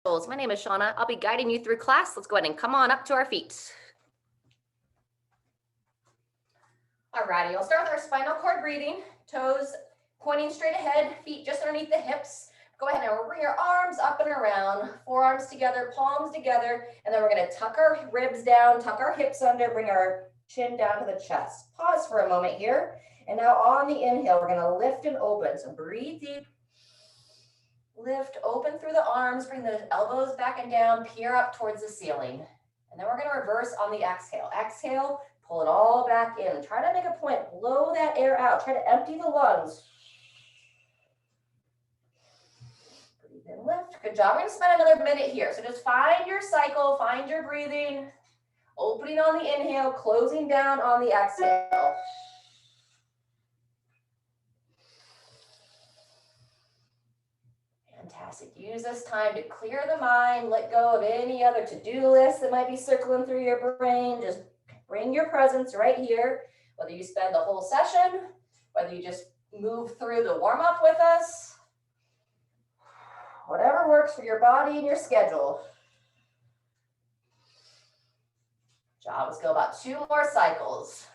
My name is Shauna. I'll be guiding you through class. Let's go ahead and come on up to our feet. Alrighty, I'll start with our spinal cord breathing. Toes pointing straight ahead, feet just underneath the hips. Go ahead and bring your arms up and around, forearms together, palms together, and then we're gonna tuck our ribs down, tuck our hips under, bring our chin down to the chest. Pause for a moment here. And now on the inhale, we're gonna lift and open. So breathe deep. Lift, open through the arms, bring the elbows back and down, peer up towards the ceiling. And then we're gonna reverse on the exhale. Exhale, pull it all back in. Try to make a point, blow that air out. Try to empty the lungs. Breathe in, lift. Good job. We're gonna spend another minute here. So just find your cycle, find your breathing. Opening on the inhale, closing down on the exhale. Fantastic. Use this time to clear the mind, let go of any other to-do list that might be circling through your brain. Just bring your presence right here, whether you spend the whole session, whether you just move through the warm-up with us, whatever works for your body and your schedule. Good job. Let's go about 2 more cycles.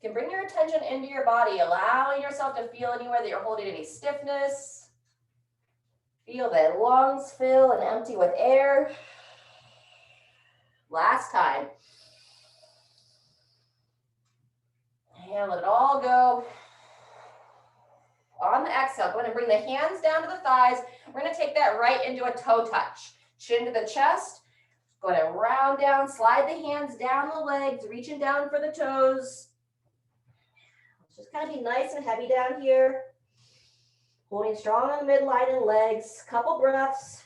You can bring your attention into your body, allowing yourself to feel anywhere that you're holding any stiffness. Feel that lungs fill and empty with air. Last time. And let it all go. On the exhale, go ahead and bring the hands down to the thighs. We're going to take that right into a toe touch. Chin to the chest. Go ahead and round down, slide the hands down the legs, reaching down for the toes. Just kind of be nice and heavy down here. Holding strong on the midline and legs. Couple breaths.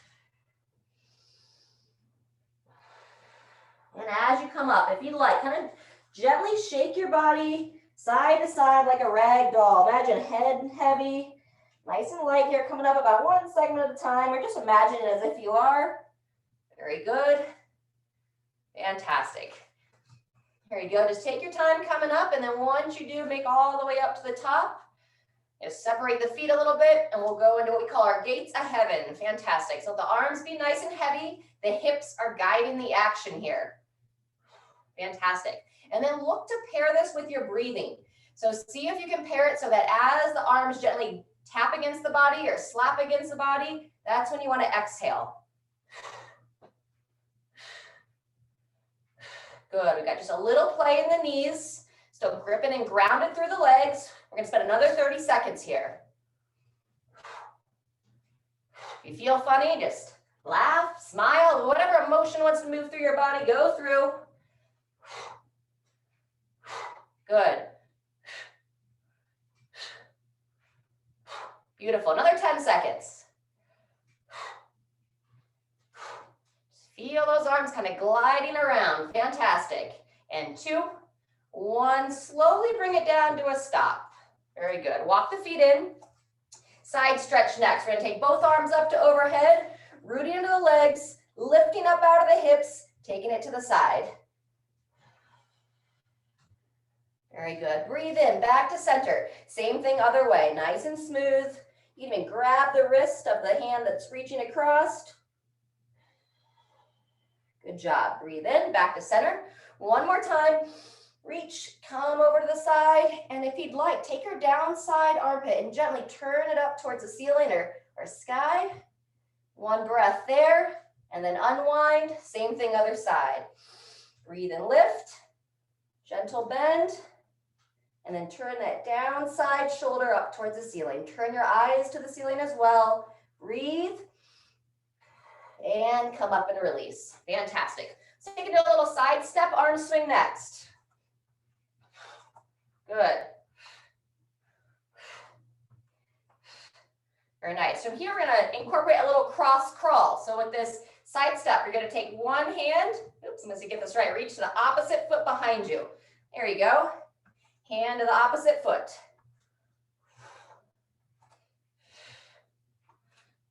And as you come up, if you like, kind of gently shake your body side to side like a rag doll. Imagine head heavy, nice and light here, coming up about 1 segment at a time, or just imagine it as if you are. Very good. Fantastic. There you go. Just take your time coming up, and then once you do, make all the way up to the top. Just separate the feet a little bit, and we'll go into what we call our gates of heaven. Fantastic. So the arms be nice and heavy. The hips are guiding the action here. Fantastic. And then look to pair this with your breathing. So see if you can pair it so that as the arms gently tap against the body or slap against the body, that's when you want to exhale. Good. We've got just a little play in the knees. Still gripping and grounded through the legs. We're going to spend another 30 seconds here. If you feel funny, just laugh, smile, whatever emotion wants to move through your body, go through. Good. Beautiful. Another 10 seconds. Feel those arms kind of gliding around. Fantastic. And 2, 1. Slowly bring it down to a stop. Very good. Walk the feet in. Side stretch next. We're going to take both arms up to overhead, rooting into the legs, lifting up out of the hips, taking it to the side. Very good. Breathe in, back to center. Same thing other way. Nice and smooth. You can even grab the wrist of the hand that's reaching across. Good job. Breathe in, back to center. 1 more time. Reach, come over to the side. And if you'd like, take your downside armpit and gently turn it up towards the ceiling or sky. 1 breath there. And then unwind. Same thing other side. Breathe and lift. Gentle bend. And then turn that downside shoulder up towards the ceiling. Turn your eyes to the ceiling as well. Breathe. And come up and release. Fantastic. So you can do a little side step arm swing next. Good. Very nice. From here, we're going to incorporate a little cross crawl. So with this side step, you're going to take one hand. Oops, I'm going to get this right. Reach to the opposite foot behind you. There you go. Hand to the opposite foot.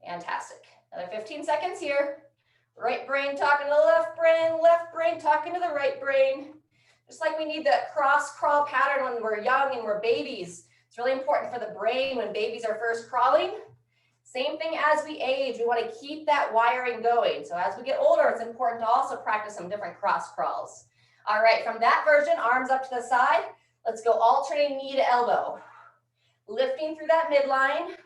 Fantastic. Another 15 seconds here. Right brain talking to the left brain talking to the right brain. Just like we need that cross crawl pattern when we're young and we're babies It's really important for the brain when babies are first crawling. Same thing as we age, we want to keep that wiring going. So as we get older, it's important to also practice some different cross crawls. All right, from that version, arms up to the side. Let's go alternating knee to elbow. Lifting through that midline.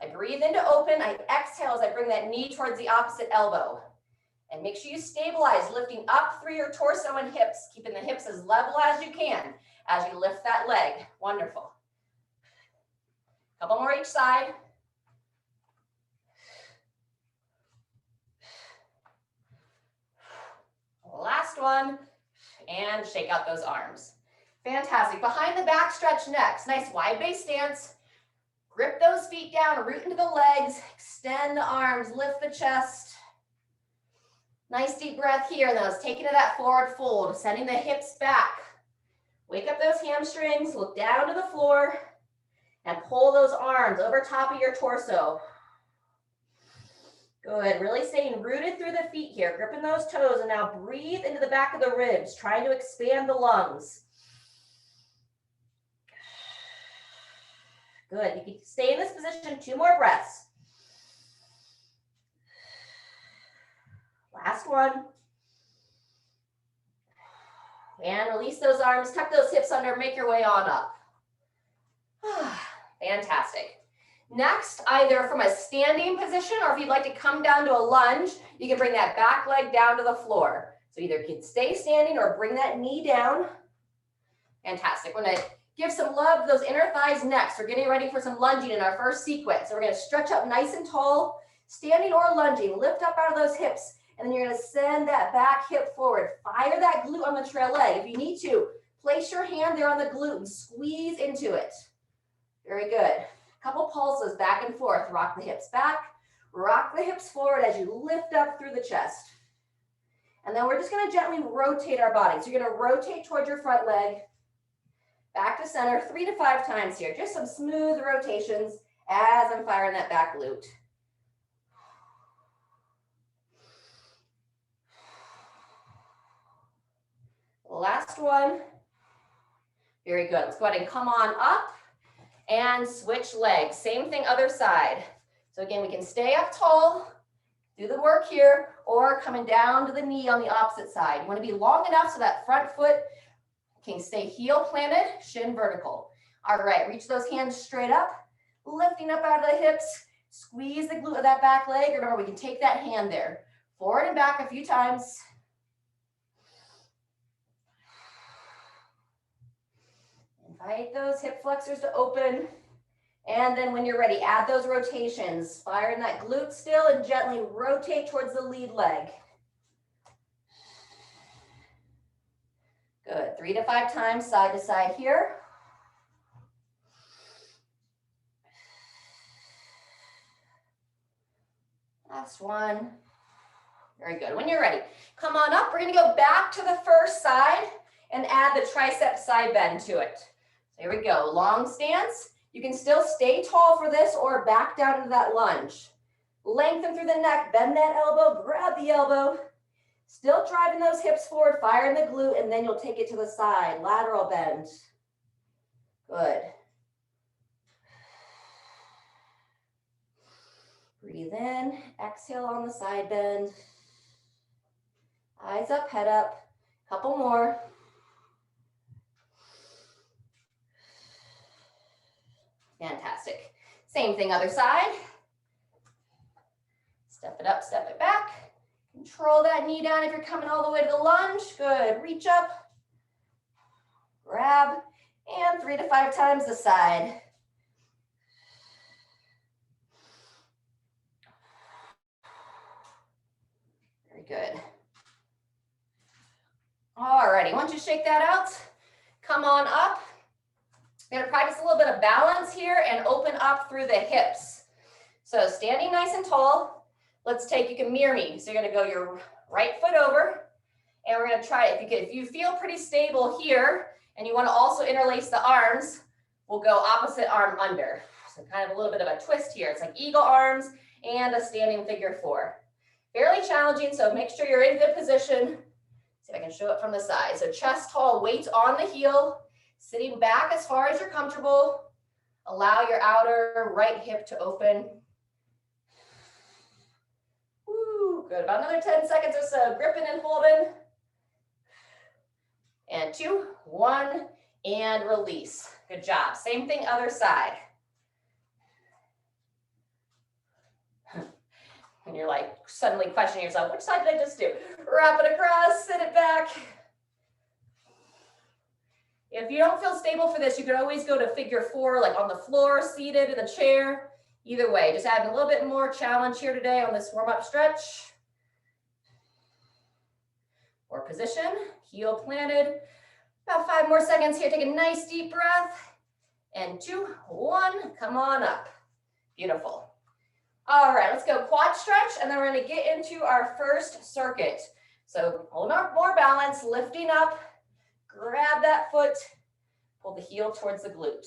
I breathe in to open, I exhale as I bring that knee towards the opposite elbow. And make sure you stabilize, lifting up through your torso and hips, keeping the hips as level as you can as you lift that leg. Wonderful. Couple more each side. Last one. And shake out those arms. Fantastic. Behind the back stretch next. Nice wide base stance. Grip those feet down, root into the legs, extend the arms, lift the chest. Nice deep breath here. And then let's take it to that forward fold, sending the hips back. Wake up those hamstrings, look down to the floor, and pull those arms over top of your torso. Good, really staying rooted through the feet here, gripping those toes, and now breathe into the back of the ribs, trying to expand the lungs. Good, you can stay in this position, 2 more breaths. Last one. And release those arms, tuck those hips under, make your way on up. Fantastic. Next, either from a standing position or if you'd like to come down to a lunge, you can bring that back leg down to the floor. So either you can stay standing or bring that knee down. Fantastic. We're going to give some love to those inner thighs next. We're getting ready for some lunging in our first sequence. So we're going to stretch up nice and tall, standing or lunging. Lift up out of those hips, and then you're going to send that back hip forward. Fire that glute on the trail leg. If you need to, place your hand there on the glute and squeeze into it. Very good. Couple pulses back and forth. Rock the hips back, rock the hips forward as you lift up through the chest. And then we're just going to gently rotate our body. So you're going to rotate towards your front leg, back to center 3 to 5 times here. Just some smooth rotations as I'm firing that back glute. Last one. Very good. Let's go ahead and come on up and switch legs. Same thing, other side. So again, we can stay up tall, do the work here, or coming down to the knee on the opposite side. You want to be long enough so that front foot can stay heel planted, shin vertical. All right, reach those hands straight up, lifting up out of the hips, squeeze the glute of that back leg. Remember, we can take that hand there, forward and back a few times. Invite those hip flexors to open. And then when you're ready, add those rotations. Fire in that glute still and gently rotate towards the lead leg. Good, 3 to 5 times side to side here. Last one. Very good. When you're ready, come on up. We're going to go back to the first side and add the tricep side bend to it. So here we go. Long stance. You can still stay tall for this or back down into that lunge. Lengthen through the neck, bend that elbow, grab the elbow. Still driving those hips forward, fire in the glute, and then you'll take it to the side. Lateral bend. Good. Breathe in, exhale on the side bend. Eyes up, head up. Couple more. Fantastic. Same thing, other side. Step it up, step it back. Control that knee down if you're coming all the way to the lunge. Good. Reach up, grab, and 3 to 5 times the side. Very good. Alrighty, once you shake that out, come on up. We're going to practice a little bit of balance here and open up through the hips. So standing nice and tall, let's take, you can mirror me. So you're going to go your right foot over, and we're going to try, if you feel pretty stable here, and you want to also interlace the arms, we'll go opposite arm under. So kind of a little bit of a twist here. It's like eagle arms and a standing figure 4. Fairly challenging, so make sure you're in good position. See if I can show it from the side. So chest tall, weight on the heel. Sitting back as far as you're comfortable. Allow your outer right hip to open. Woo, good. About another 10 seconds or so. Gripping and holding. And 2, 1, and release. Good job. Same thing, other side. And you're like suddenly questioning yourself, which side did I just do? Wrap it across, sit it back. If you don't feel stable for this, you could always go to figure 4, like on the floor, seated in a chair. Either way, just adding a little bit more challenge here today on this warm-up stretch. Or position, heel planted. About 5 more seconds here. Take a nice deep breath. And 2, 1, come on up. Beautiful. All right, let's go quad stretch, and then we're going to get into our first circuit. So hold on, more balance, lifting up, grab that foot, pull the heel towards the glute.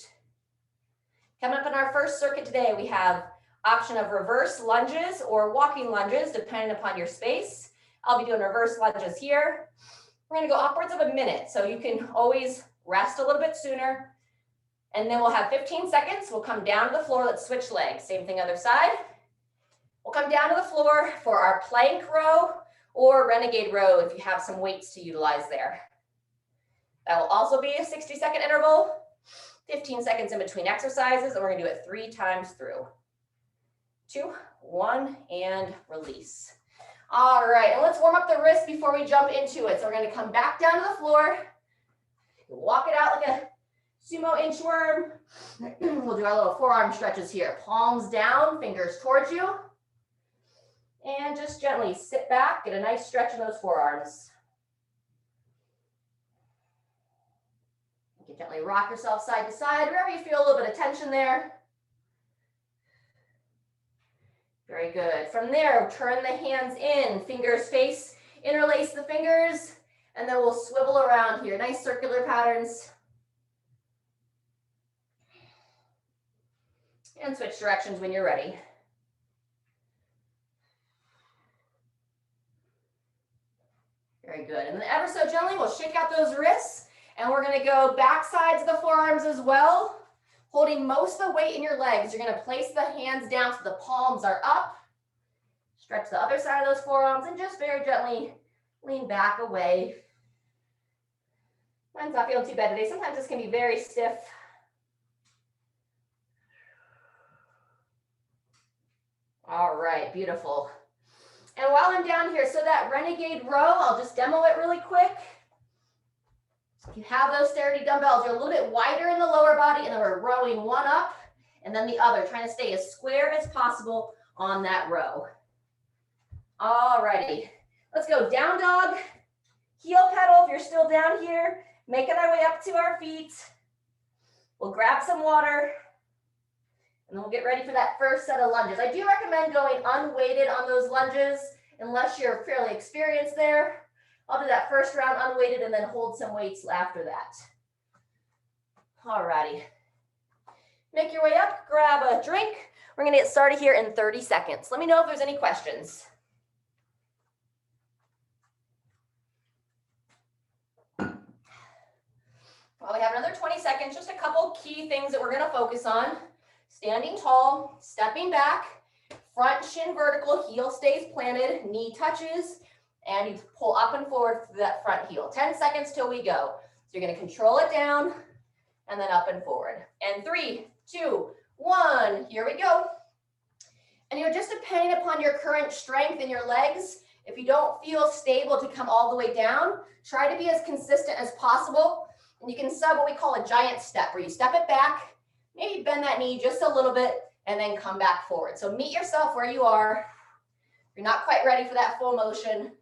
Coming up in our first circuit today, we have option of reverse lunges or walking lunges, depending upon your space. I'll be doing reverse lunges here. We're going to go upwards of a minute, so you can always rest a little bit sooner. And then we'll have 15 seconds. We'll come down to the floor. Let's switch legs. Same thing, other side. We'll come down to the floor for our plank row or renegade row if you have some weights to utilize there. That will also be a 60-second interval, 15 seconds in between exercises, and we're going to do it 3 times through. 2, 1, and release. All right, and let's warm up the wrist before we jump into it. So we're going to come back down to the floor, walk it out like a sumo inchworm. We'll do our little forearm stretches here. Palms down, fingers towards you. And just gently sit back, get a nice stretch in those forearms. You can gently rock yourself side to side, wherever you feel a little bit of tension there. Very good. From there, turn the hands in, fingers face, interlace the fingers, and then we'll swivel around here. Nice circular patterns. And switch directions when you're ready. Very good. And then ever so gently, we'll shake out those wrists, and we're going to go back sides of the forearms as well. Holding most of the weight in your legs, you're going to place the hands down so the palms are up. Stretch the other side of those forearms and just very gently lean back away. Mine's not feeling too bad today. Sometimes this can be very stiff. All right, beautiful. And while I'm down here, so that renegade row, I'll just demo it really quick. If you have those sturdy dumbbells, you're a little bit wider in the lower body, and then we're rowing one up and then the other, trying to stay as square as possible on that row. All righty, let's go down dog, heel pedal if you're still down here, making our way up to our feet. We'll grab some water, and then we'll get ready for that first set of lunges. I do recommend going unweighted on those lunges unless you're fairly experienced there. I'll do that first round unweighted and then hold some weights after that. All righty. Make your way up, grab a drink. We're going to get started here in 30 seconds. Let me know if there's any questions. Well, we have another 20 seconds, just a couple key things that we're going to focus on. Standing tall, stepping back, front shin vertical, heel stays planted, knee touches, and you pull up and forward through that front heel. 10 seconds till we go. So you're going to control it down and then up and forward. And 3, 2, 1, here we go. And you're just depending upon your current strength in your legs. If you don't feel stable to come all the way down, try to be as consistent as possible. And you can sub what we call a giant step, where you step it back, maybe bend that knee just a little bit, and then come back forward. So meet yourself where you are. You're not quite ready for that full motion.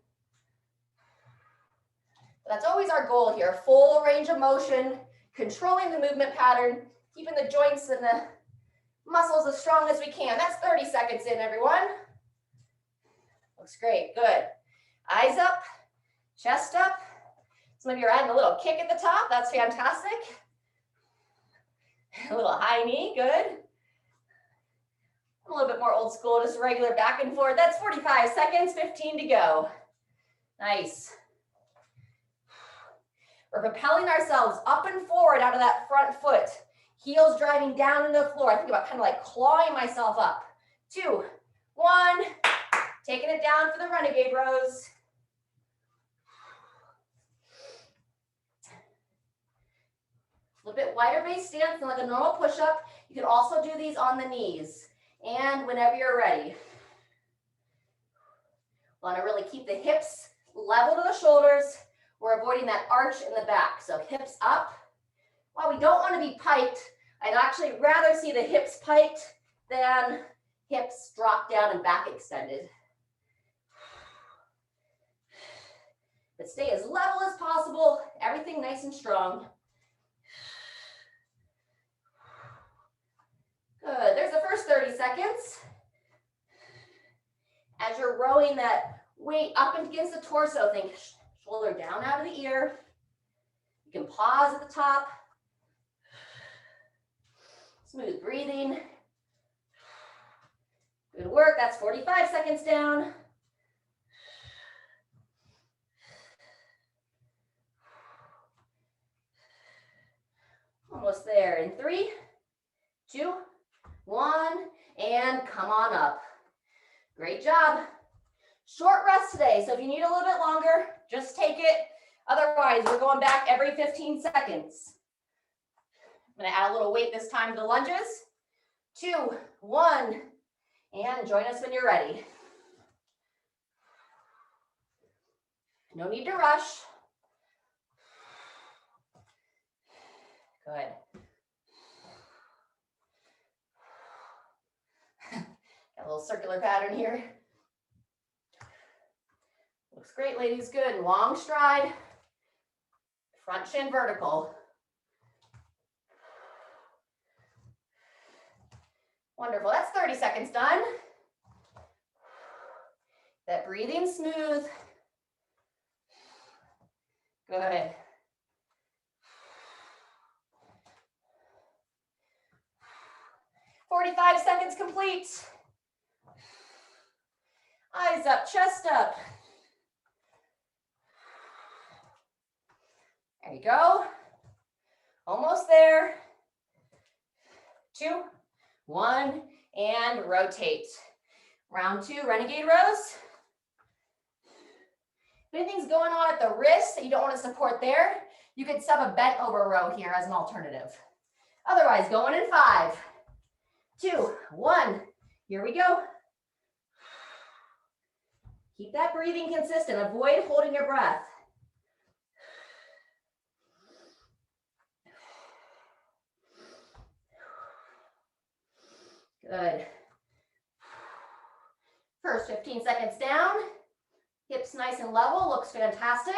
But that's always our goal here, full range of motion, controlling the movement pattern, keeping the joints and the muscles as strong as we can. That's 30 seconds in, everyone. Looks great, good. Eyes up, chest up. Some of you are adding a little kick at the top. That's fantastic. A little high knee, good. A little bit more old school, just regular back and forth. That's 45 seconds, 15 to go. Nice. We're propelling ourselves up and forward out of that front foot. Heels driving down into the floor. I think about kind of like clawing myself up. 2, 1. Taking it down for the Renegade Rows. A little bit wider base stance than like a normal push-up. You can also do these on the knees. And whenever you're ready. Want to really keep the hips level to the shoulders. We're avoiding that arch in the back. So hips up. While we don't want to be piked, I'd actually rather see the hips piked than hips drop down and back extended. But stay as level as possible. Everything nice and strong. Good. There's the first 30 seconds. As you're rowing that weight up against the torso, think shoulder down out of the ear. You can pause at the top. Smooth breathing. Good work. That's 45 seconds down. Almost there in 3, 2, 1, and come on up. Great job. Short rest today, so if you need a little bit longer, just take it. Otherwise, we're going back every 15 seconds. I'm gonna add a little weight this time to the lunges. 2, 1, and join us when you're ready. No need to rush. Good. Got a little circular pattern here. Looks great, ladies. Good. Long stride. Front shin vertical. Wonderful. That's 30 seconds done. That breathing smooth. Good. "45 seconds complete. Eyes up, chest up. There you go. Almost there. 2, 1, and rotate. Round 2, Renegade Rows. If anything's going on at the wrist that you don't want to support there, you could sub a bent over row here as an alternative. Otherwise, going in 5, 2, 1. Here we go. Keep that breathing consistent. Avoid holding your breath. Good. First 15 seconds down. Hips nice and level. Looks fantastic.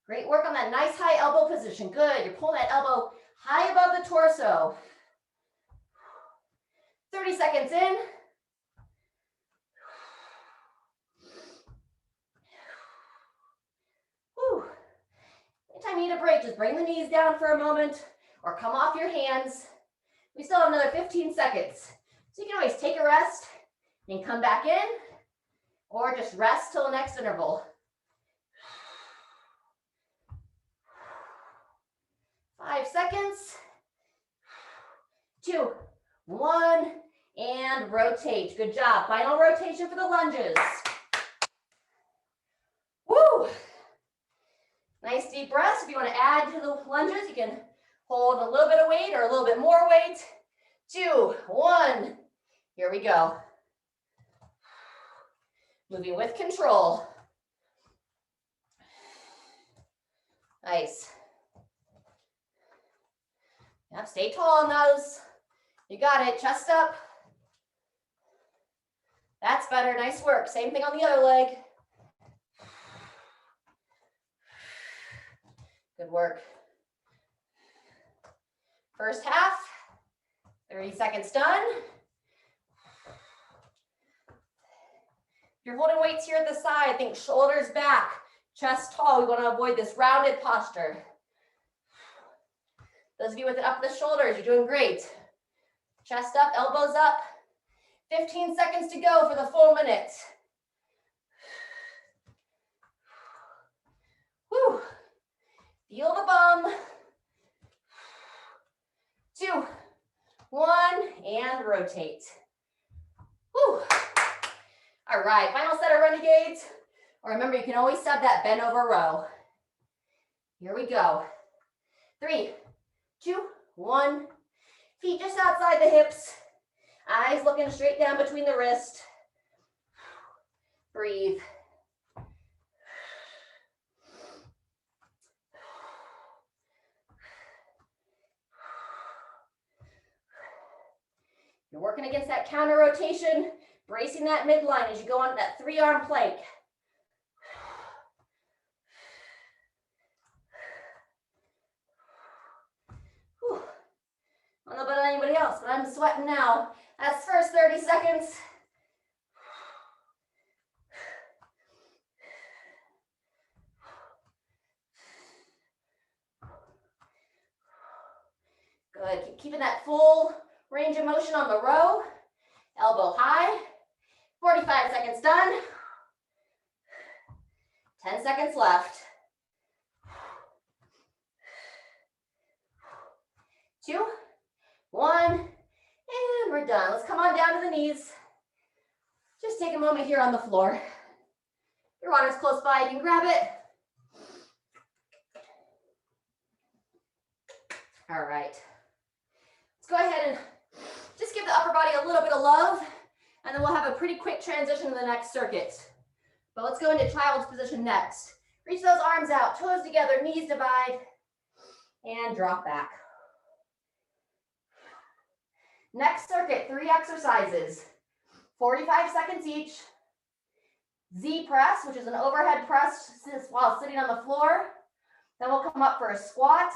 Great work on that nice high elbow position. Good. You're pulling that elbow high above the torso. 30 seconds in. Whew. Anytime you need a break, just bring the knees down for a moment or come off your hands. We still have another 15 seconds. So you can always take a rest and come back in or just rest till the next interval. 5 seconds. 2, 1, and rotate. Good job. Final rotation for the lunges. Woo! Nice deep breaths. If you want to add to the lunges, you can hold a little bit of weight or a little bit more weight. 2, 1. Here we go. Moving with control. Nice. Yep, stay tall on those. You got it. Chest up. That's better. Nice work. Same thing on the other leg. Good work. First half, 30 seconds done. If you're holding weights here at the side, think shoulders back, chest tall. We want to avoid this rounded posture. Those of you with it up the shoulders, you're doing great. Chest up, elbows up. 15 seconds to go for the full minute. Feel the bum. 2, 1, and rotate. Whew. All right, final set of renegades. Or remember, you can always sub that bent over row. Here we go. 3, 2, 1. Feet just outside the hips. Eyes looking straight down between the wrist. Breathe. You're working against that counter rotation, bracing that midline as you go on that 3-arm plank. Whew. I don't know about anybody else, but I'm sweating now. That's first 30 seconds. Good, keep keeping that full range of motion on the row. Elbow high. 45 seconds done. 10 seconds left. 2, 1, and we're done. Let's come on down to the knees. Just take a moment here on the floor. Your water's close by, you can grab it. All right. Let's go ahead and just give the upper body a little bit of love, and then we'll have a pretty quick transition to the next circuit. But let's go into child's position next. Reach those arms out, toes together, knees divide, and drop back. Next circuit, 3 exercises, 45 seconds each. Z press, which is an overhead press while sitting on the floor. Then we'll come up for a squat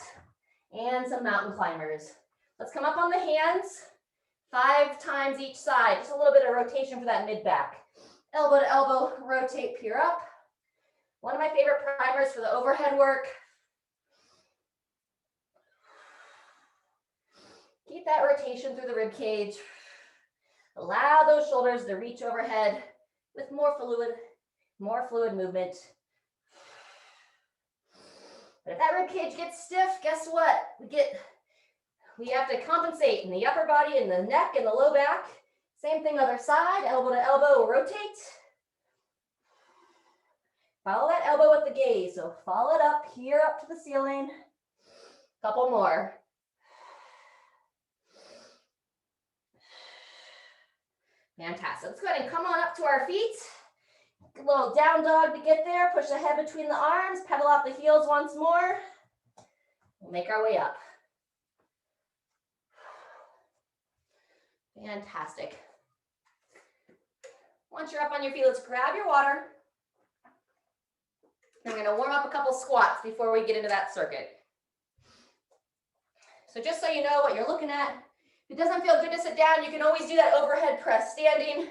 and some mountain climbers. Let's come up on the hands, 5 times each side. Just a little bit of rotation for that mid back. Elbow to elbow, rotate, peer up. One of my favorite primers for the overhead work. Keep that rotation through the rib cage. Allow those shoulders to reach overhead with more fluid movement. But if that rib cage gets stiff, guess what? We have to compensate in the upper body, in the neck, and the low back. Same thing other side, elbow to elbow, rotate. Follow that elbow with the gaze. So follow it up, here up to the ceiling. Couple more. Fantastic. Let's go ahead and come on up to our feet. A little down dog to get there. Push the head between the arms. Pedal out the heels once more. We'll make our way up. Fantastic. Once you're up on your feet, let's grab your water. And we're going to warm up a couple squats before we get into that circuit. So just so you know what you're looking at, if it doesn't feel good to sit down, you can always do that overhead press standing.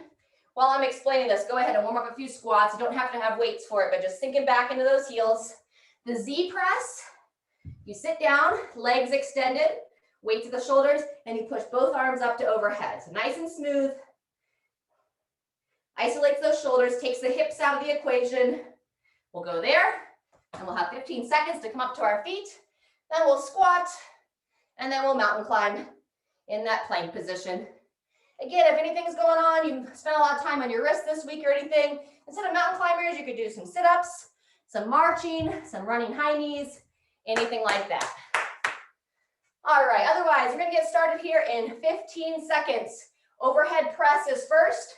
While I'm explaining this, go ahead and warm up a few squats. You don't have to have weights for it, but just sinking back into those heels. The Z press, you sit down, legs extended, weight to the shoulders, and you push both arms up to overhead. So nice and smooth. Isolates those shoulders, takes the hips out of the equation. We'll go there, and we'll have 15 seconds to come up to our feet. Then we'll squat, and then we'll mountain climb in that plank position. Again, if anything's going on, you spent a lot of time on your wrist this week or anything, instead of mountain climbers, you could do some sit-ups, some marching, some running high knees, anything like that. All right, otherwise, we're gonna get started here in 15 seconds. Overhead press is first.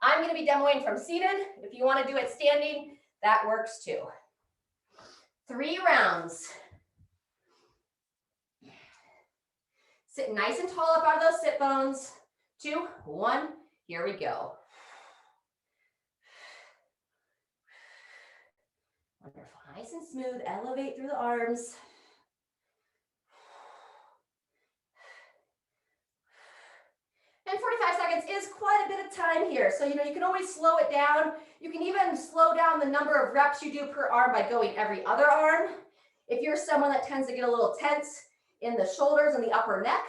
I'm gonna be demoing from seated. If you wanna do it standing, that works too. 3 rounds. Sit nice and tall up out of those sit bones. 2, 1, here we go. Wonderful, nice and smooth, elevate through the arms. And 45 seconds is quite a bit of time here. So, you can always slow it down. You can even slow down the number of reps you do per arm by going every other arm. If you're someone that tends to get a little tense in the shoulders and the upper neck,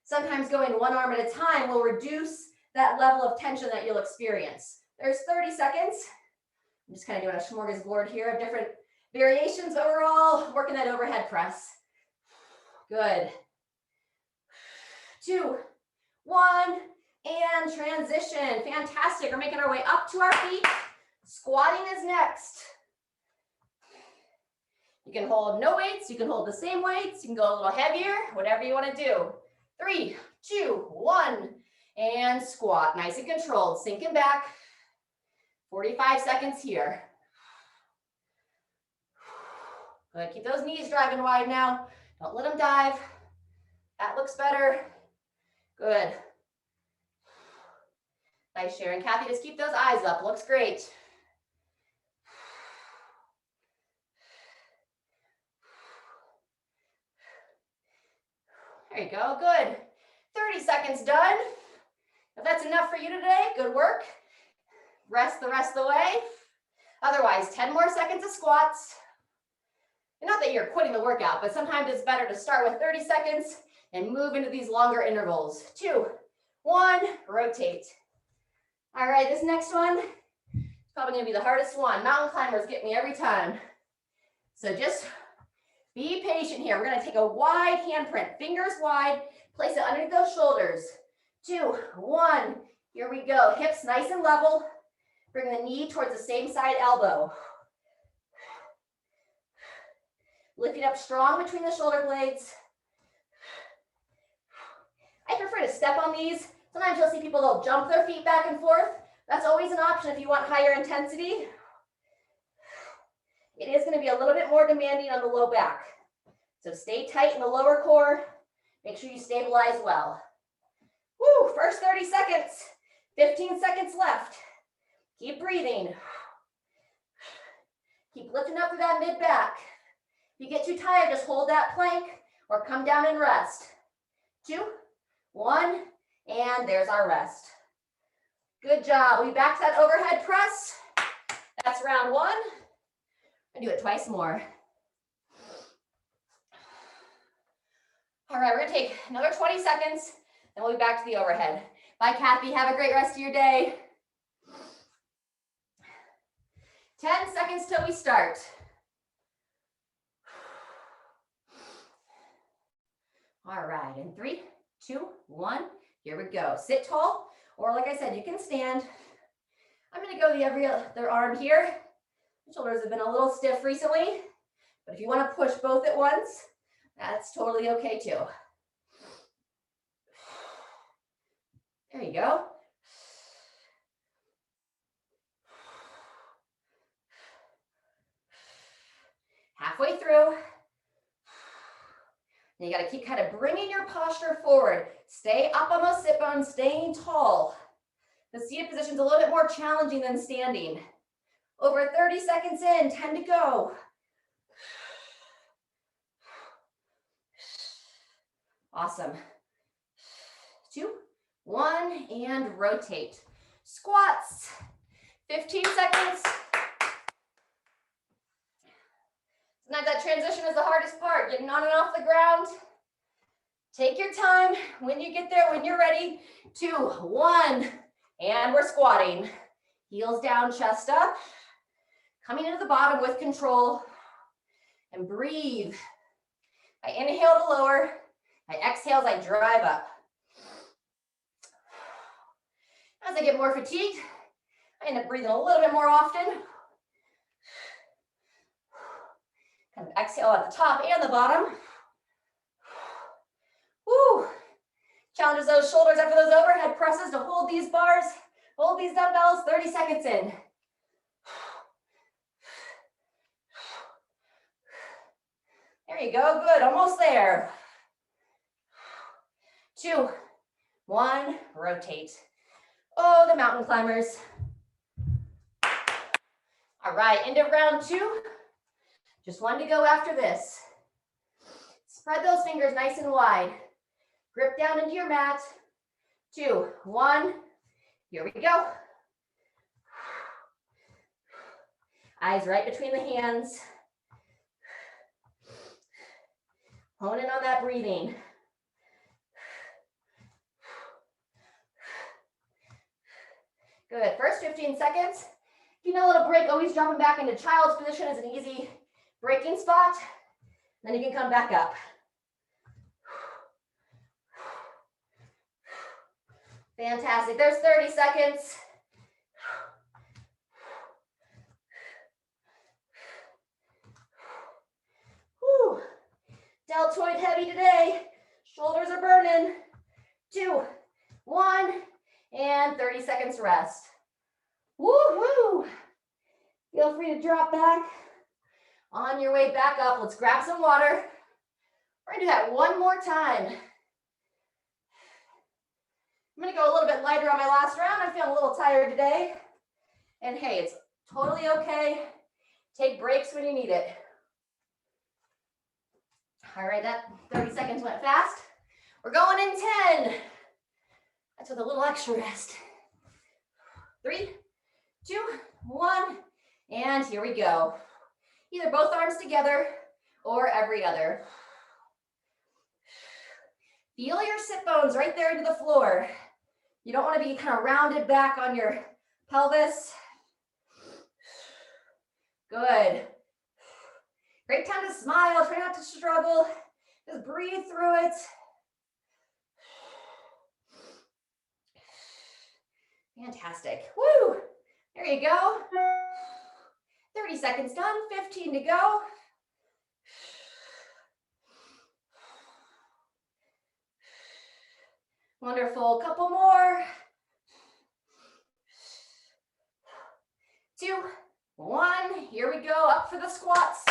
sometimes going 1 arm at a time will reduce that level of tension that you'll experience. There's 30 seconds. I'm just kind of doing a smorgasbord here of different variations overall, working that overhead press. Good. 2, 1, and transition. Fantastic. We're making our way up to our feet. Squatting is next. You can hold no weights. You can hold the same weights. You can go a little heavier, whatever you want to do. 3, 2, 1, and squat. Nice and controlled. Sinking back. 45 seconds here. Good. Keep those knees driving wide now. Don't let them dive. That looks better. Good. Nice, Sharon. Kathy, just keep those eyes up. Looks great. There you go. Good. 30 seconds done. If that's enough for you today, good work. Rest the rest of the way. Otherwise, 10 more seconds of squats. And not that you're quitting the workout, but sometimes it's better to start with 30 seconds and move into these longer intervals. 2, 1, rotate. All right, this next one is probably going to be the hardest one. Mountain climbers get me every time. So just be patient here. We're going to take a wide handprint, fingers wide, place it underneath those shoulders. 2, 1, here we go. Hips nice and level. Bring the knee towards the same side elbow. Lifting up strong between the shoulder blades. I prefer to step on these. Sometimes you'll see people, they'll jump their feet back and forth. That's always an option if you want higher intensity. It is going to be a little bit more demanding on the low back. So stay tight in the lower core. Make sure you stabilize well. Woo, first 30 seconds. 15 seconds left. Keep breathing. Keep lifting up through that mid back. If you get too tired, just hold that plank or come down and rest. 2, 1, and there's our rest. Good job. We'll be back to that overhead press. That's round 1. And do it twice more. All right, we're gonna take another 20 seconds, then we'll be back to the overhead. Bye, Kathy. Have a great rest of your day. 10 seconds till we start. All right, in 3, 2, 1, here we go. Sit tall, or like I said, you can stand. I'm gonna go the every other arm here. My shoulders have been a little stiff recently, but if you wanna push both at once, that's totally okay too. There you go. Halfway through. And you got to keep kind of bringing your posture forward. Stay up on those sit bones, staying tall. The seated position is a little bit more challenging than standing. Over 30 seconds in, 10 to go. Awesome. 2, 1, and rotate. Squats. 15 seconds. Sometimes that transition is the hardest part, getting on and off the ground. Take your time. When you get there, when you're ready. 2, 1, and we're squatting. Heels down, chest up. Coming into the bottom with control. And breathe. I inhale to lower. I exhale as I drive up. As I get more fatigued, I end up breathing a little bit more often. Kind of exhale at the top and the bottom. Woo! Challenges those shoulders after those overhead presses to hold these bars, hold these dumbbells, 30 seconds in. There you go, good, almost there. 2, 1, rotate. Oh, the mountain climbers. All right, into round 2. Just one to go after this. Spread those fingers nice and wide. Grip down into your mat. 2, 1, here we go. Eyes right between the hands. Hone in on that breathing. Good, first 15 seconds. If you know a little break, always jumping back into child's position is an easy Breaking spot, then you can come back up. Fantastic, there's 30 seconds. Whew. Deltoid heavy today. Shoulders are burning. 2, 1, and 30 seconds rest. Woohoo! Feel free to drop back. On your way back up, let's grab some water. We're gonna do that one more time. I'm gonna go a little bit lighter on my last round. I'm feeling a little tired today. And hey, it's totally okay. Take breaks when you need it. All right, that 30 seconds went fast. We're going in 10. That's with a little extra rest. 3, 2, 1, and here we go. Either both arms together or every other. Feel your sit bones right there into the floor. You don't want to be kind of rounded back on your pelvis. Good. Great time to smile. Try not to struggle. Just breathe through it. Fantastic. Woo! There you go. 30 seconds done. 15 to go. Wonderful. Couple more. 2, 1. Here we go. Up for the squats.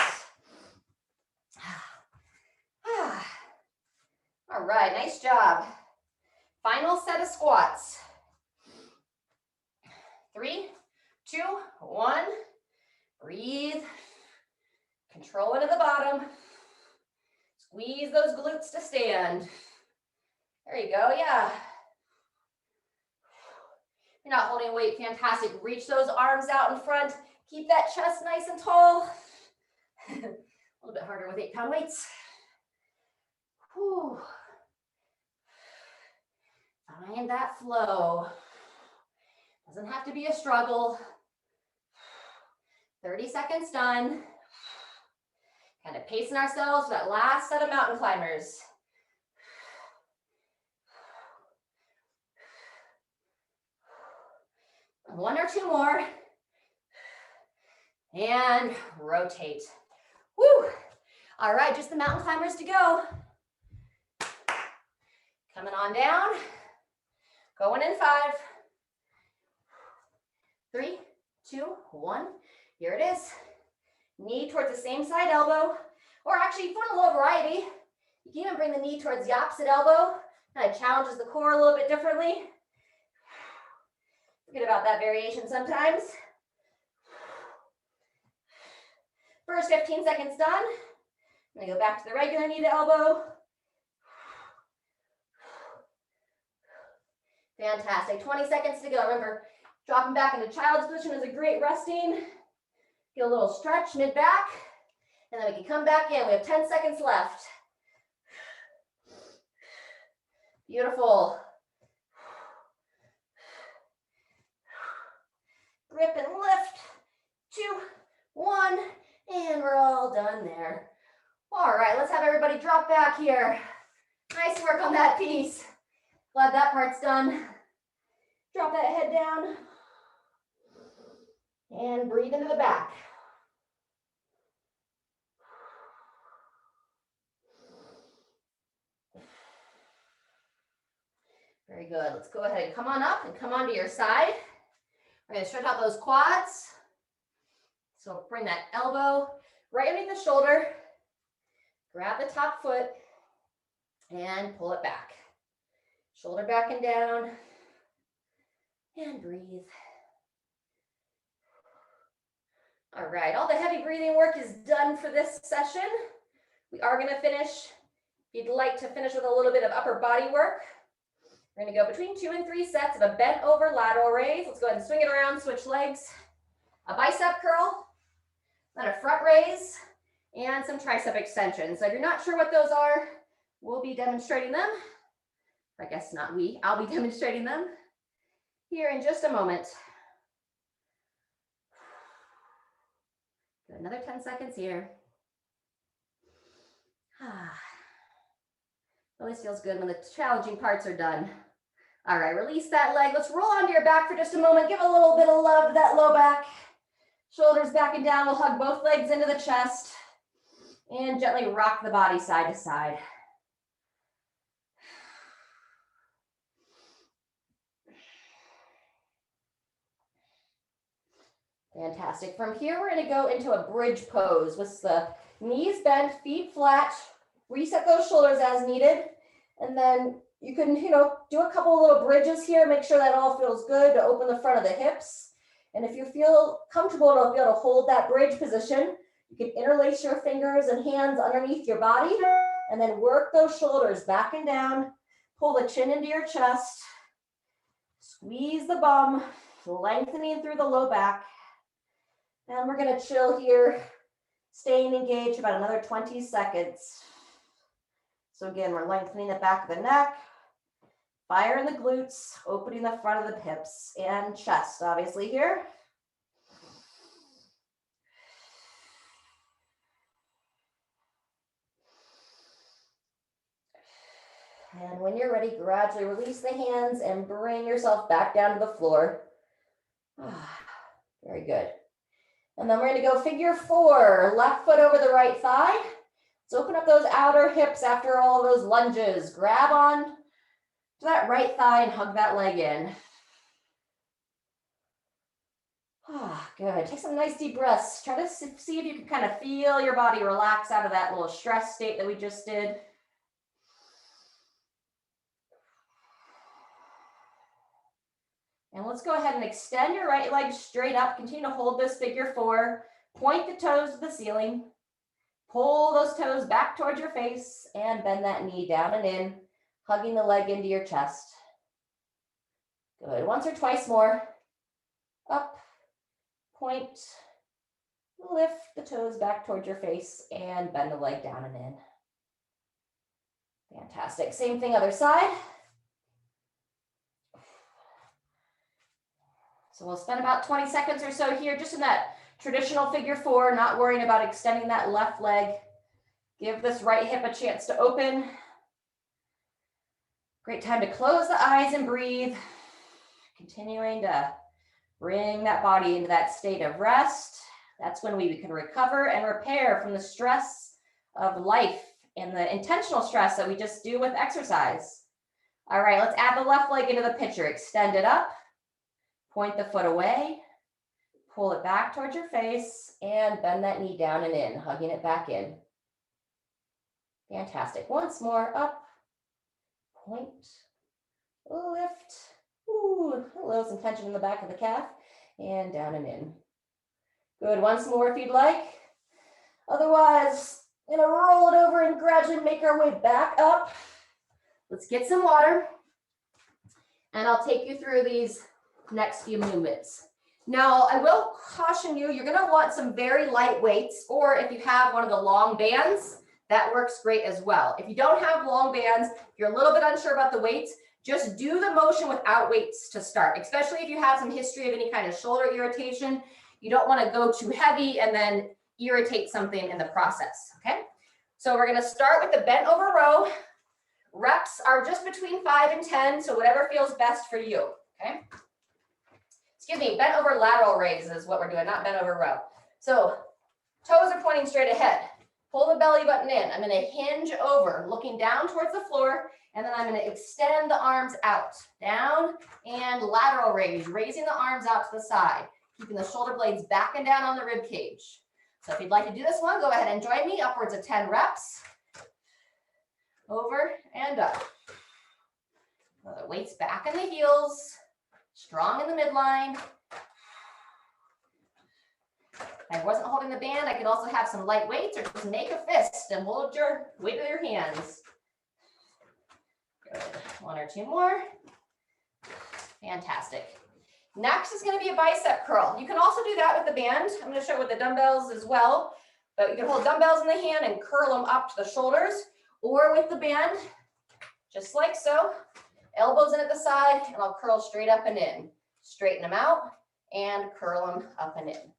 All right. Nice job. Final set of squats. 3, 2, 1. Breathe. Control into the bottom. Squeeze those glutes to stand. There you go, yeah. You're not holding weight, fantastic. Reach those arms out in front. Keep that chest nice and tall. A little bit harder with 8-pound weights. Whew. Find that flow. Doesn't have to be a struggle. 30 seconds done. Kind of pacing ourselves for that last set of mountain climbers. One or two more. And rotate. Woo! All right, just the mountain climbers to go. Coming on down. Going in 5, 3, 2, 1. Here it is. Knee towards the same side elbow. Or actually, if you want a little variety, you can even bring the knee towards the opposite elbow. Kind of challenges the core a little bit differently. Forget about that variation sometimes. First 15 seconds done. I'm going to go back to the regular knee to elbow. Fantastic. 20 seconds to go. Remember, dropping back into child's position is a great resting. Get a little stretch mid-back. And then we can come back in. We have 10 seconds left. Beautiful. Grip and lift. 2, 1. And we're all done there. All right, let's have everybody drop back here. Nice work on that piece. Glad that part's done. Drop that head down. And breathe into the back. Very good. Let's go ahead and come on up and come onto your side. We're going to stretch out those quads. So bring that elbow right underneath the shoulder. Grab the top foot and pull it back. Shoulder back and down. And breathe. All right, all the heavy breathing work is done for this session. We are going to finish. If you'd like to finish with a little bit of upper body work, we're going to go between 2 and 3 sets of a bent over lateral raise. Let's go ahead and swing it around, switch legs. A bicep curl, then a front raise, and some tricep extensions. So if you're not sure what those are, we'll be demonstrating them. I guess not we, I'll be demonstrating them here in just a moment. Good, another 10 seconds here. Always feels good when the challenging parts are done. All right, release that leg. Let's roll onto your back for just a moment. Give a little bit of love to that low back. Shoulders back and down. We'll hug both legs into the chest and gently rock the body side to side. Fantastic. From here, we're going to go into a bridge pose with the knees bent, feet flat. Reset those shoulders as needed. And then you can, do a couple little bridges here. Make sure that all feels good to open the front of the hips. And if you feel comfortable to be able to hold that bridge position, you can interlace your fingers and hands underneath your body and then work those shoulders back and down. Pull the chin into your chest. Squeeze the bum, lengthening through the low back. And we're going to chill here, staying engaged about another 20 seconds. So again, we're lengthening the back of the neck, fire in the glutes, opening the front of the hips and chest, obviously here. And when you're ready, gradually release the hands and bring yourself back down to the floor. Very good. And then we're going to go figure 4, left foot over the right thigh. Let's open up those outer hips after all those lunges. Grab on to that right thigh and hug that leg in. Good. Take some nice deep breaths. Try to see if you can kind of feel your body relax out of that little stress state that we just did. And let's go ahead and extend your right leg straight up. Continue to hold this figure 4. Point the toes to the ceiling. Pull those toes back towards your face and bend that knee down and in, hugging the leg into your chest. Good. Once or twice more. Up, point, lift the toes back towards your face and bend the leg down and in. Fantastic. Same thing, other side. So we'll spend about 20 seconds or so here, just in that traditional figure 4, not worrying about extending that left leg. Give this right hip a chance to open. Great time to close the eyes and breathe. Continuing to bring that body into that state of rest. That's when we can recover and repair from the stress of life and the intentional stress that we just do with exercise. All right, let's add the left leg into the picture. Extend it up. Point the foot away, pull it back towards your face, and bend that knee down and in, hugging it back in. Fantastic. Once more, up, point, lift, a little some tension in the back of the calf, and down and in. Good. Once more if you'd like. Otherwise, I'm going to roll it over and gradually make our way back up. Let's get some water, and I'll take you through these next few movements. Now, I will caution you, you're going to want some very light weights, or if you have one of the long bands, that works great as well. If you don't have long bands, if you're a little bit unsure about the weights, just do the motion without weights to start, especially if you have some history of any kind of shoulder irritation. You don't want to go too heavy and then irritate something in the process, okay? So we're going to start with the bent over row. Reps are just between 5 and 10, so whatever feels best for you, okay? Excuse me, bent over lateral raise is what we're doing, not bent over row. So toes are pointing straight ahead. Pull the belly button in. I'm going to hinge over, looking down towards the floor, and then I'm going to extend the arms out, down and lateral raise, raising the arms out to the side, keeping the shoulder blades back and down on the rib cage. So if you'd like to do this one, go ahead and join me, upwards of 10 reps. Over and up. The weights back in the heels. Strong in the midline. If I wasn't holding the band, I could also have some light weights or just make a fist and hold your weight with your hands. Good. 1 or 2 more. Fantastic. Next is going to be a bicep curl. You can also do that with the band. I'm going to show you with the dumbbells as well. But you can hold dumbbells in the hand and curl them up to the shoulders, or with the band, just like so. Elbows in at the side, and I'll curl straight up and in. Straighten them out and curl them up and in.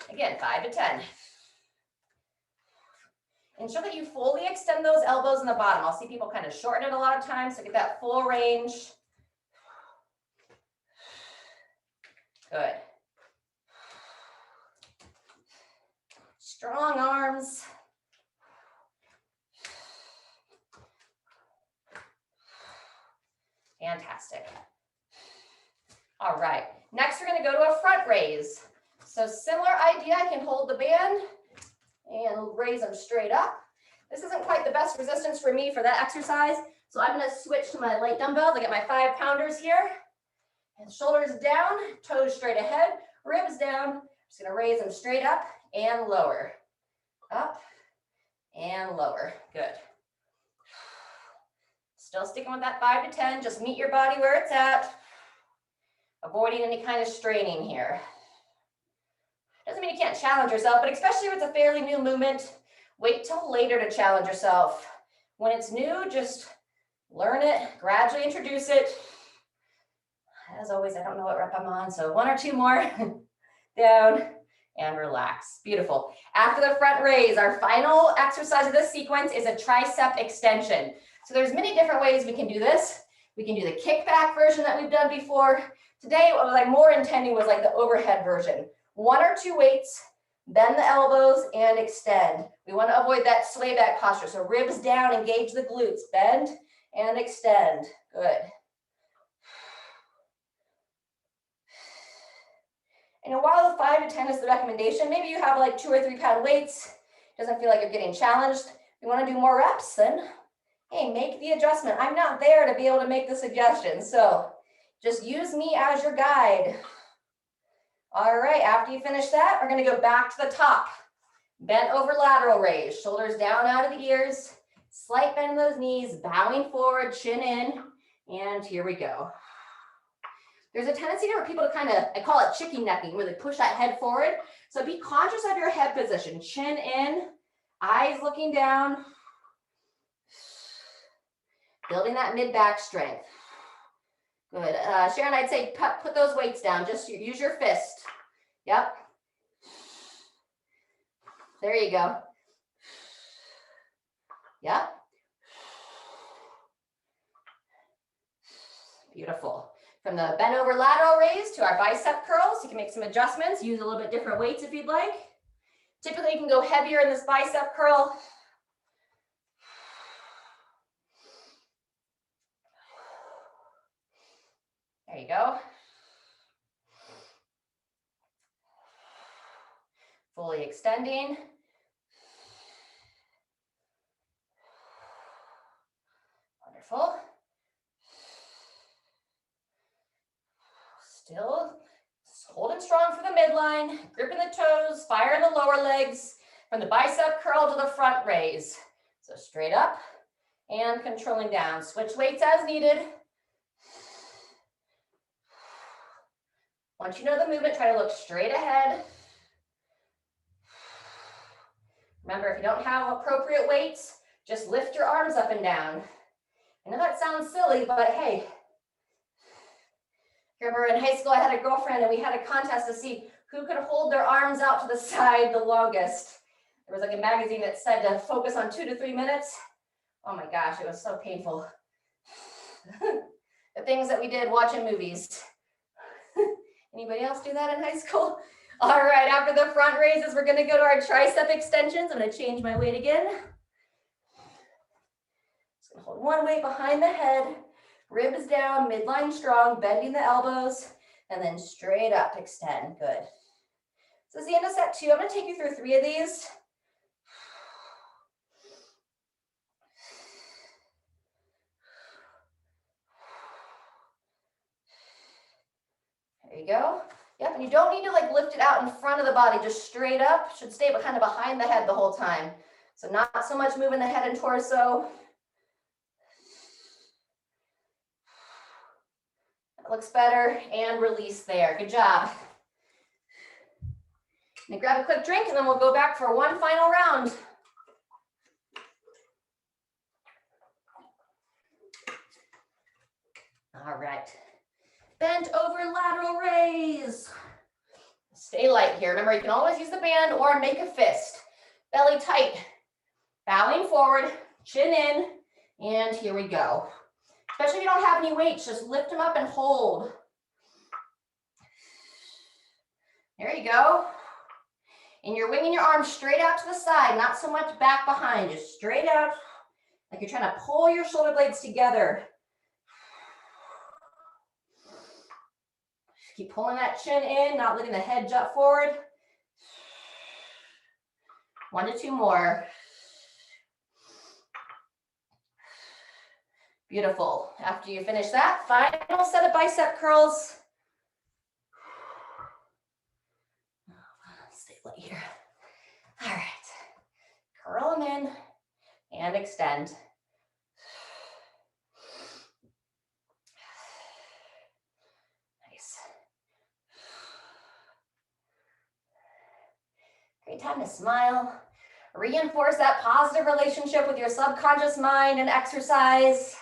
Again, 5 to 10. Ensure that you fully extend those elbows in the bottom. I'll see people kind of shorten it a lot of times, so get that full range. Good. Strong arms. Fantastic. All right, next we're gonna go to a front raise. So similar idea, I can hold the band and raise them straight up. This isn't quite the best resistance for me for that exercise, so I'm gonna switch to my light dumbbells. I get my 5-pounders here. And shoulders down, toes straight ahead, ribs down. I'm just gonna raise them straight up and lower. Up and lower, good. Still sticking with that 5 to 10, just meet your body where it's at. Avoiding any kind of straining here. Doesn't mean you can't challenge yourself, but especially if it's a fairly new movement, wait till later to challenge yourself. When it's new, just learn it, gradually introduce it. As always, I don't know what rep I'm on, so 1 or 2 more. Down and relax. Beautiful. After the front raise, our final exercise of this sequence is a tricep extension. So there's many different ways we can do this. We can do the kickback version that we've done before. Today, what I'm more intending was like the overhead version. 1 or 2 weights, bend the elbows and extend. We want to avoid that sway back posture. So ribs down, engage the glutes, bend and extend. Good. And while the 5 to 10 is the recommendation, maybe you have like 2 or 3 pound weights, doesn't feel like you're getting challenged. You want to do more reps, then hey, make the adjustment. I'm not there to be able to make the suggestion, so just use me as your guide. All right, after you finish that, we're gonna go back to the top. Bent over lateral raise, shoulders down out of the ears, slight bend in those knees, bowing forward, chin in, and here we go. There's a tendency for people to kind of, I call it chicken necking, where they push that head forward. So be conscious of your head position, chin in, eyes looking down, building that mid-back strength. Good. Sharon, I'd say put those weights down. Just use your fist. Yep. There you go. Yep. Beautiful. From the bent over lateral raise to our bicep curls, you can make some adjustments. Use a little bit different weights if you'd like. Typically, you can go heavier in this bicep curl. There you go. Fully extending. Wonderful. Still holding strong for the midline, gripping the toes, fire in the lower legs, from the bicep curl to the front raise. So straight up and controlling down. Switch weights as needed. Once you know the movement, try to look straight ahead. Remember, if you don't have appropriate weights, just lift your arms up and down. I know that sounds silly, but hey, remember in high school, I had a girlfriend and we had a contest to see who could hold their arms out to the side the longest. There was like a magazine that said to focus on 2 to 3 minutes. Oh my gosh, it was so painful. The things that we did watching movies. Anybody else do that in high school? All right, after the front raises, we're gonna go to our tricep extensions. I'm gonna change my weight again. Just gonna hold one weight behind the head, ribs down, midline strong, bending the elbows, and then straight up, extend, good. So this is the end of set 2. I'm gonna take you through 3 of these. There you go. Yep, and you don't need to like lift it out in front of the body, just straight up. Should stay kind of behind the head the whole time. So not so much moving the head and torso. That looks better, and release there. Good job. Now grab a quick drink and then we'll go back for one final round. All right. Bent over lateral raise. Stay light here. Remember, you can always use the band or make a fist. Belly tight. Bowing forward, chin in, and here we go. Especially if you don't have any weights, just lift them up and hold. There you go. And you're winging your arms straight out to the side, not so much back behind, just straight out, like you're trying to pull your shoulder blades together. Keep pulling that chin in, not letting the head jut forward. 1 to 2 more. Beautiful. After you finish that, final set of bicep curls. Stay light here. All right. Curl them in and extend. Nice. Great time to smile. Reinforce that positive relationship with your subconscious mind and exercise.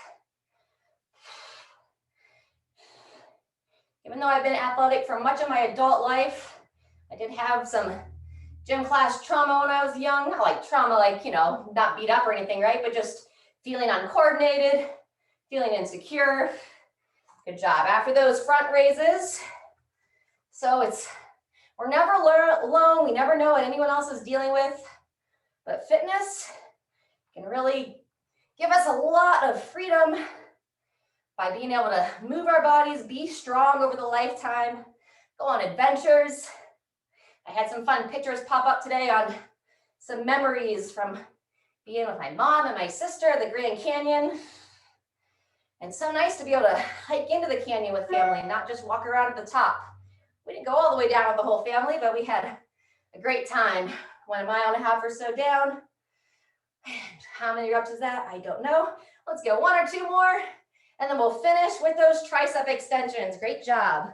Even though I've been athletic for much of my adult life, I did have some gym class trauma when I was young. Not like trauma, like, you know, not beat up or anything, right? But just feeling uncoordinated, feeling insecure. Good job. After those front raises, so we're never alone. We never know what anyone else is dealing with. But fitness can really give us a lot of freedom by being able to move our bodies, be strong over the lifetime, go on adventures. I had some fun pictures pop up today on some memories from being with my mom and my sister at the Grand Canyon. And so nice to be able to hike into the canyon with family, not just walk around at the top. We didn't go all the way down with the whole family, but we had a great time. 1.5 miles or so down. And how many reps is that? I don't know. Let's go 1 or 2 more. And then we'll finish with those tricep extensions. Great job.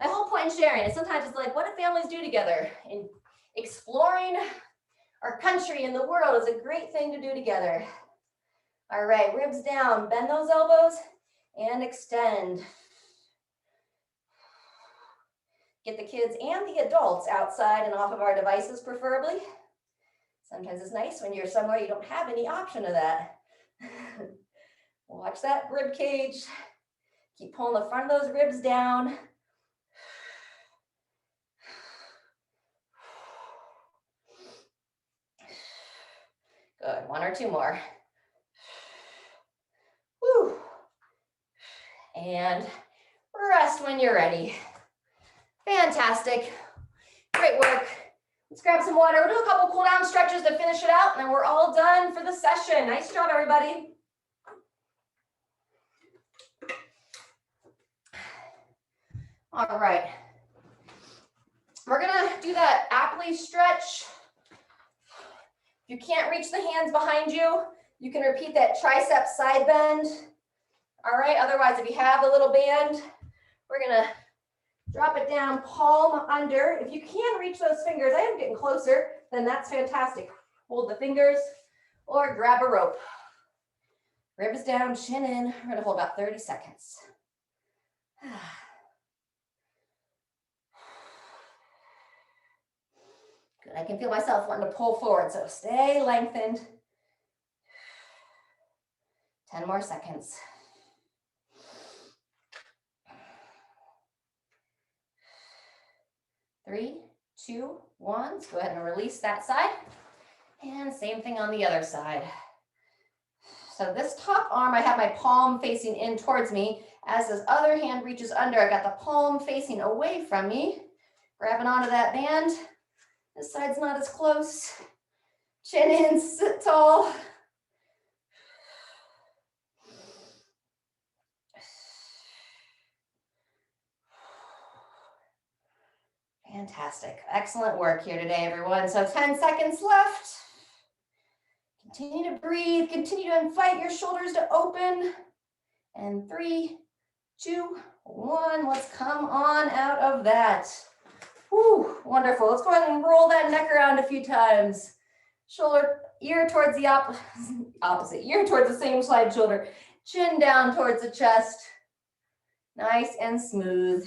My whole point in sharing is sometimes it's like, what do families do together? And exploring our country and the world is a great thing to do together. All right, ribs down, bend those elbows and extend. Get the kids and the adults outside and off of our devices preferably. Sometimes it's nice when you're somewhere you don't have any option of that. Watch that rib cage. Keep pulling the front of those ribs down. Good, 1 or 2 more. Woo. And rest when you're ready. Fantastic. Great work. Let's grab some water. We'll do a couple cool down stretches to finish it out, and then we're all done for the session. Nice job, everybody. All right. We're going to do that aptly stretch. If you can't reach the hands behind you, you can repeat that tricep side bend. All right. Otherwise, if you have the little band, we're going to drop it down, palm under. If you can reach those fingers, I am getting closer, then that's fantastic. Hold the fingers or grab a rope. Ribs down, chin in. We're going to hold about 30 seconds. Good. I can feel myself wanting to pull forward, so stay lengthened. 10 more seconds. 3, 2, 1. Let's go ahead and release that side. And same thing on the other side. So this top arm, I have my palm facing in towards me. As this other hand reaches under, I got the palm facing away from me. Grabbing onto that band. This side's not as close. Chin in, sit tall. Fantastic. Excellent work here today, everyone. So 10 seconds left. Continue to breathe. Continue to invite your shoulders to open. And 3, 2, 1. Let's come on out of that. Whew, wonderful. Let's go ahead and roll that neck around a few times. Shoulder, ear towards the opposite, ear towards the same side shoulder. Chin down towards the chest. Nice and smooth.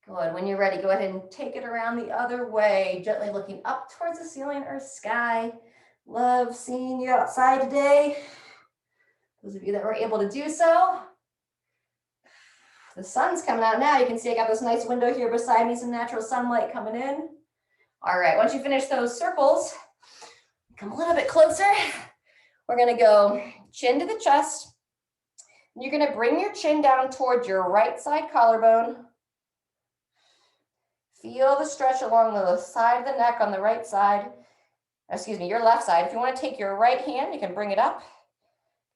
Good. When you're ready, go ahead and take it around the other way, gently looking up towards the ceiling or sky. Love seeing you outside today. Those of you that were able to do so. The sun's coming out now. You can see I got this nice window here beside me, some natural sunlight coming in. All right, once you finish those circles, come a little bit closer. We're gonna go chin to the chest. You're gonna bring your chin down towards your right side collarbone. Feel the stretch along the side of the neck on the right side. Excuse me, your left side. If you want to take your right hand, you can bring it up.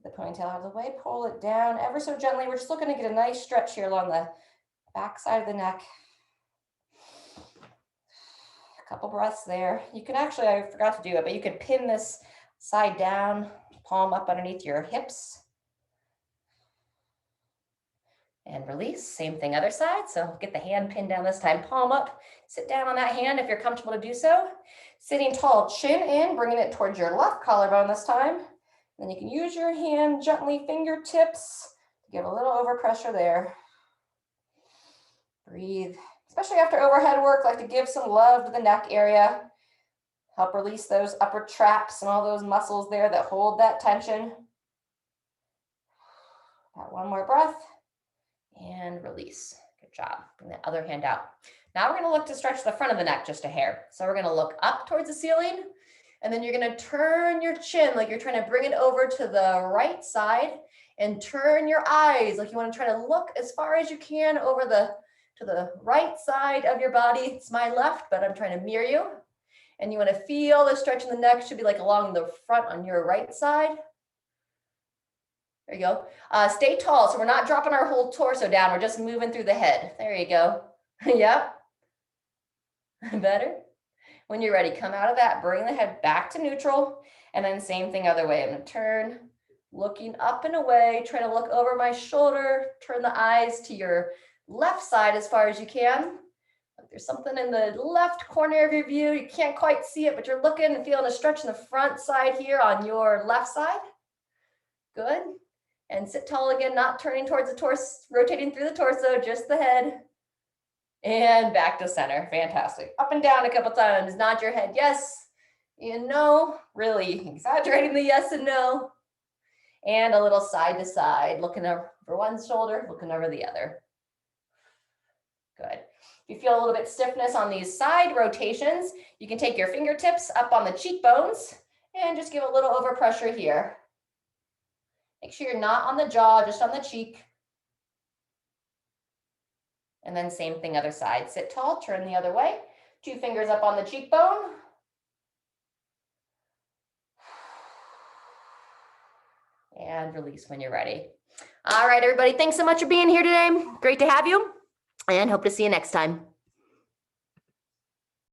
The ponytail out of the way, pull it down ever so gently. We're just looking to get a nice stretch here along the back side of the neck. A couple breaths there. You can actually, I forgot to do it, but you could pin this side down, palm up underneath your hips. And release, same thing other side. So get the hand pinned down this time, palm up, sit down on that hand if you're comfortable to do so. Sitting tall, chin in, bringing it towards your left collarbone this time. Then you can use your hand gently, fingertips, to give a little overpressure there. Breathe, especially after overhead work, like to give some love to the neck area. Help release those upper traps and all those muscles there that hold that tension. Got one more breath. And release. Good job. Bring the other hand out. Now we're going to look to stretch the front of the neck just a hair. So we're going to look up towards the ceiling, and then you're going to turn your chin like you're trying to bring it over to the right side, and turn your eyes like you want to try to look as far as you can over to the right side of your body. It's my left, but I'm trying to mirror you. And you want to feel the stretch in the neck. Should be like along the front on your right side. There you go. Stay tall. So we're not dropping our whole torso down. We're just moving through the head. There you go. Yep. Better. When you're ready, come out of that. Bring the head back to neutral. And then same thing other way. I'm going to turn, looking up and away. Try to look over my shoulder. Turn the eyes to your left side as far as you can. There's something in the left corner of your view. You can't quite see it, but you're looking and feeling a stretch in the front side here on your left side. Good. And sit tall again, not turning towards the torso, rotating through the torso, just the head. And back to center. Fantastic. Up and down a couple times. Nod your head yes and no. Really exaggerating the yes and no. And a little side to side, looking over one shoulder, looking over the other. Good. If you feel a little bit stiffness on these side rotations, you can take your fingertips up on the cheekbones and just give a little overpressure here. Make sure you're not on the jaw, just on the cheek. And then same thing other side. Sit tall, turn the other way. 2 fingers up on the cheekbone. And release when you're ready. All right, everybody. Thanks so much for being here today. Great to have you, and hope to see you next time.